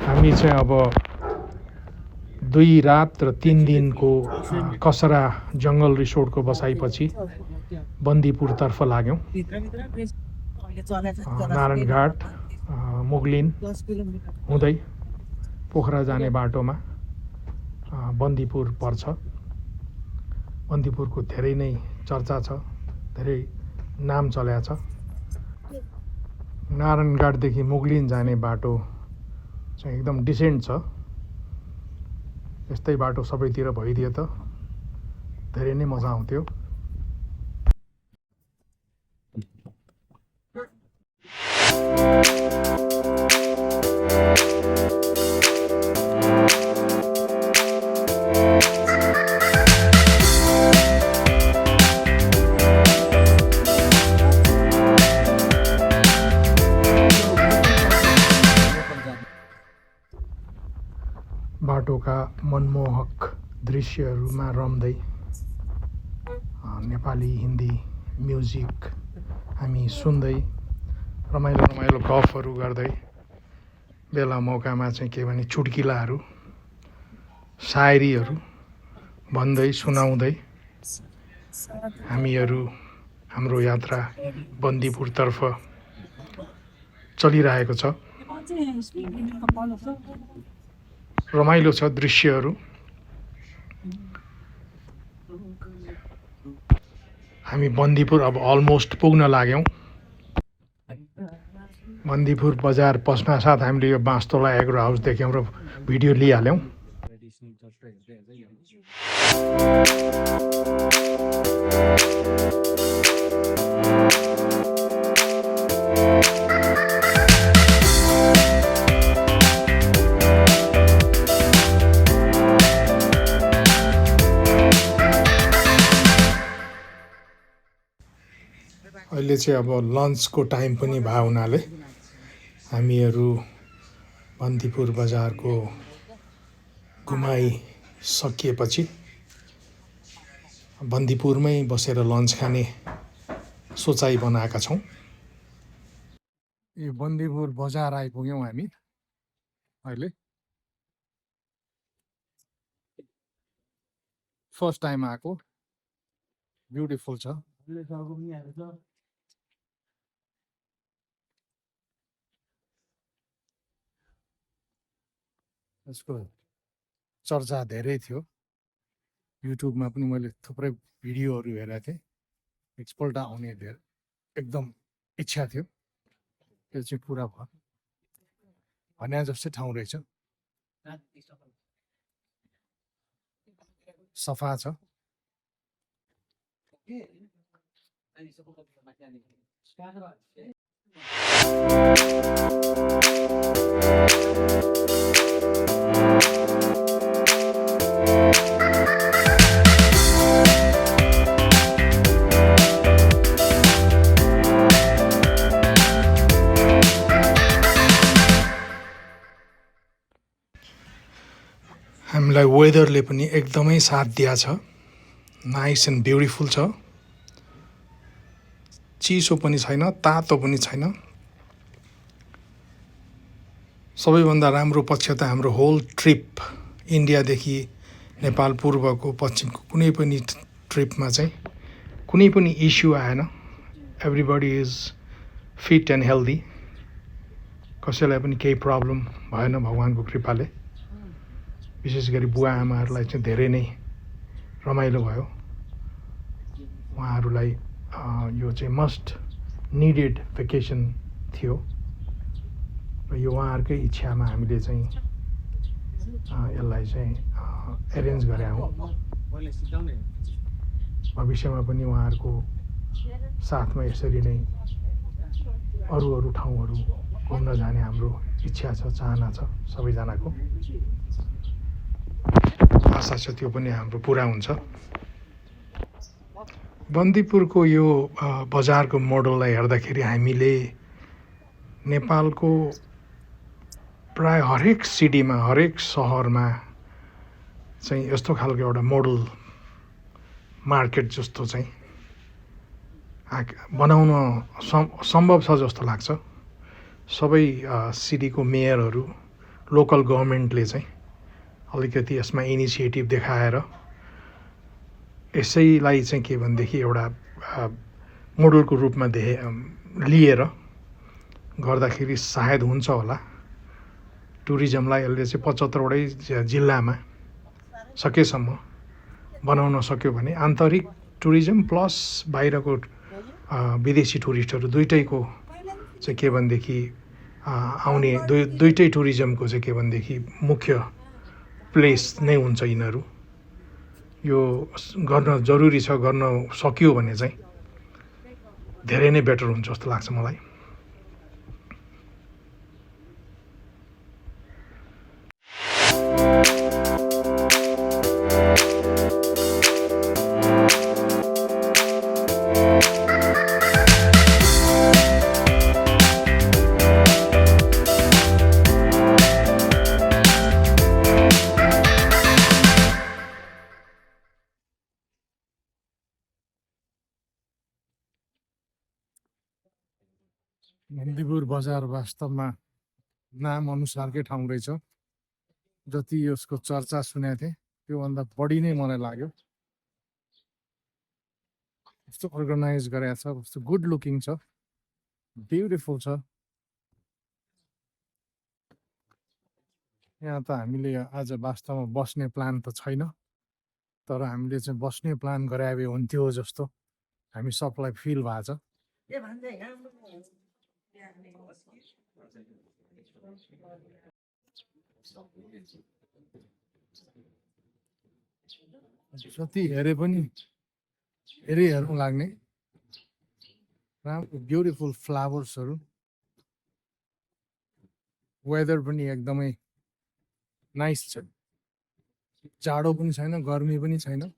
हामी चाहिँ अब 2 रात र 3 दिनको कसरा जङ्गल रिसोर्टको बसाइपछि बन्दीपुरतर्फ लाग्यौँ। नारायणघाट मुगलिन हुँदै पोखरा जाने बाटोमा बन्दीपुर पर्छ। बन्दीपुरको धेरै नै चर्चा छ, धेरै नाम चल्या छ। नारायणघाटदेखि मुगलिन जाने बाटो चाहिँ एकदम डिसेन्ट छ। यस्तै बाटो सबैतिर भइदिए त धेरै नै मजा आउँथ्यो। बाटोका मनमोहक दृश्यहरूमा रम्दै नेपाली हिन्दी म्युजिक हामी सुन्दै रमाइलो गफहरू गर्दै बेला मौकामा चाहिँ के भने चुड्किलाहरू सायरीहरू भन्दै सुनाउँदै हामीहरू हाम्रो यात्रा बन्दीपुरतर्फ चलिरहेको छ। रमाइलो छ दृश्यहरू। हामी बन्दीपुर अब अलमोस्ट पुग्न लाग्यौँ। बन्दीपुर बजार पस्नासाथ हामीले यो बाँसतोला एग्रो हाउस देख्यौँ र भिडियो लिइहाल्यौँ। अहिले चाहिँ अब लन्चको टाइम पनि भयो हुनाले हामीहरू बन्दीपुर बजारको घुमाइसकिएपछि बन्दीपुरमै बसेर लन्च खाने सोचाइ बनाएका छौँ। यो बन्दीपुर बजार आइपुग्यौँ हामी अहिले। फर्स्ट टाइम आएको, ब्युटिफुल छ। यसको चर्चा धेरै थियो। युट्युबमा पनि मैले थुप्रै भिडियोहरू हेरेको थिएँ। एकपल्ट आउने एकदम इच्छा थियो। त्यो चाहिँ पुरा भयो। भने जस्तै ठाउँ रहेछ, सफा छ। हामीलाई वेदरले पनि एकदमै साथ दिया छ। नाइस एन्ड ब्युटिफुल छ। चिसो पनि छैन, तातो पनि छैन। सबैभन्दा राम्रो पक्ष त हाम्रो होल ट्रिप इन्डियादेखि नेपाल पूर्वको पश्चिमको कुनै पनि ट्रिपमा चाहिँ कुनै पनि इस्यु आएन। Everybody is fit and healthy. कसैलाई पनि केही प्रब्लम भएन भगवानको कृपाले। विशेष गरी बुवा आमाहरूलाई चाहिँ धेरै नै रमाइलो भयो। उहाँहरूलाई यो चाहिँ मस्ट निडेड भेकेसन थियो र यो उहाँहरूकै इच्छामा हामीले चाहिँ यसलाई चाहिँ एरेन्ज गरे हौँ। भविष्यमा पनि उहाँहरूको साथमा यसरी नै अरू ठाउँहरू घुम्न जाने हाम्रो इच्छा छ, चाहना छ सबैजनाको। आशा छ त्यो पनि हाम्रो पुरा हुन्छ। बन्दीपुरको यो बजारको मोडललाई हेर्दाखेरि हामीले नेपालको प्राय हरेक सिटीमा, हरेक सहरमा चाहिँ यस्तो खालको एउटा मोडल मार्केट जस्तो चाहिँ बनाउन सम्भव छ जस्तो लाग्छ। सबै सिटीको मेयरहरू लोकल गभर्मेन्टले चाहिँ अलिकति यसमा इनिसिएटिभ देखाएर यसैलाई चाहिँ के भनेदेखि एउटा मोडलको रूपमा लिएर गर्दाखेरि सायद हुन्छ होला। टुरिज्मलाई यसले चाहिँ 75वटै जिल्लामा सकेसम्म बनाउन सक्यो भने आन्तरिक टुरिज्म प्लस बाहिरको विदेशी टुरिस्टहरू दुइटैको चाहिँ के भनेदेखि आउने दुइटै टुरिज्मको चाहिँ के भनेदेखि मुख्य प्लेस नै हुन्छ यिनीहरू। यो गर्न जरुरी छ, गर्न सक्यो भने चाहिँ धेरै नै बेटर हुन्छ जस्तो लाग्छ मलाई। बन्दीपुर बजार वास्तवमा नाम अनुसारकै ठाउँ रहेछ। जति यसको चर्चा सुनेको थिएँ त्योभन्दा बढी नै मलाई लाग्यो। कस्तो अर्गनाइज गरेको छ, कस्तो गुड लुकिङ छ, ब्युटिफुल छ। यहाँ त हामीले आज वास्तवमा बस्ने प्लान त छैन, तर हामीले चाहिँ बस्ने प्लान गराए हुन्थ्यो जस्तो हामी सबलाई फिल भएको छ। जति हेरे पनि हेर्नु लाग्ने राम्रो ब्युटिफुल फ्लावर्सहरू, वेदर पनि एकदमै नाइस छ। जाडो पनि छैन, गर्मी पनि छैन।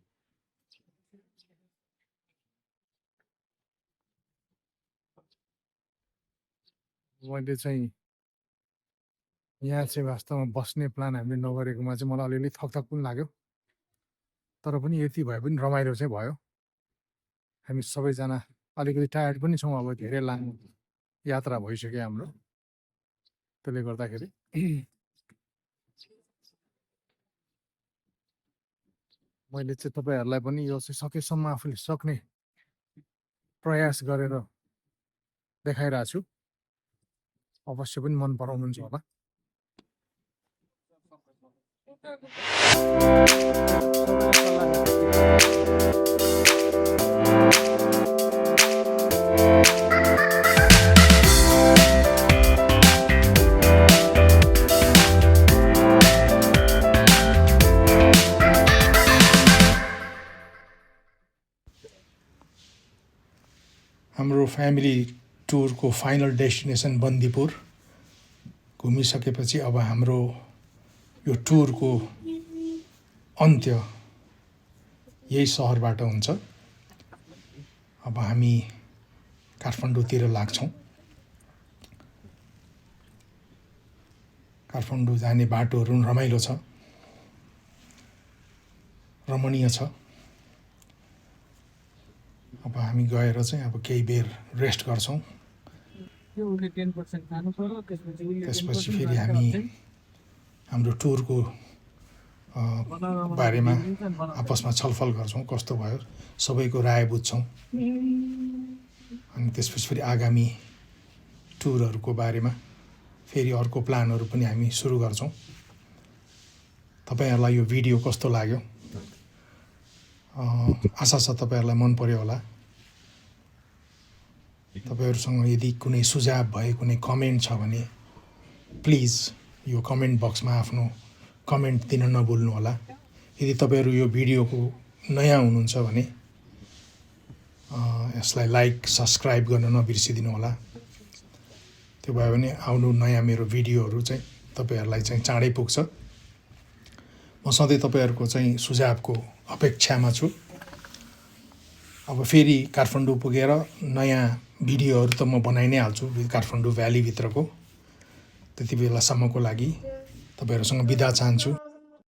मैले चाहिँ यहाँ चाहिँ वास्तवमा बस्ने प्लान हामीले नगरेकोमा चाहिँ मलाई अलिअलि थकथक पनि लाग्यो, तर पनि यति भए पनि रमाइलो चाहिँ भयो। हामी सबैजना अलिकति टायर्ड पनि छौँ, अब धेरै लामो यात्रा भइसक्यो हाम्रो। त्यसले गर्दाखेरि मैले चाहिँ तपाईँहरूलाई पनि यो चाहिँ सकेसम्म आफूले सक्ने प्रयास गरेर देखाइरहेको छु। अवश्य पनि मन पराउनुहुन्छ होला। हाम्रो फ्यामिली टुरको फाइनल डेस्टिनेसन बन्दीपुर घुमिसकेपछि अब हाम्रो यो टुरको अन्त्य यही सहरबाट हुन्छ। अब हामी काठमाडौँतिर लाग्छौँ। काठमाडौँ जाने बाटोहरू रमाइलो छ, रमणीय छ। अब हामी गएर चाहिँ अब केही बेर रेस्ट गर्छौँ। त्यसपछि फेरि हामी हाम्रो टुरको बारेमा आपसमा छलफल गर्छौँ, कस्तो भयो सबैको राय बुझ्छौँ। अनि त्यसपछि फेरि आगामी टुरहरूको बारेमा फेरि अर्को प्लानहरू पनि हामी सुरु गर्छौँ। तपाईँहरूलाई यो भिडियो कस्तो लाग्यो? आशा छ तपाईँहरूलाई मन पर्यो होला। तपाईँहरूसँग यदि कुनै सुझाव भए, कुनै कमेन्ट छ भने प्लिज यो कमेन्ट बक्समा आफ्नो कमेन्ट दिन नभुल्नु होला। यदि तपाईँहरू यो भिडियोको नयाँ हुनुहुन्छ भने यसलाई लाइक सब्सक्राइब गर्न नबिर्सिदिनु होला। त्यो भयो भने आउनु नयाँ मेरो भिडियोहरू चाहिँ तपाईँहरूलाई चाहिँ चाँडै पुग्छ। म सधैँ तपाईँहरूको चाहिँ सुझावको अपेक्षामा छु। अब फेरि काठमाडौँ पुगेर नयाँ भिडियोहरू त म बनाइ नै हाल्छु काठमाडौँ भ्यालीभित्रको। त्यति बेलासम्मको लागि तपाईँहरूसँग बिदा चाहन्छु।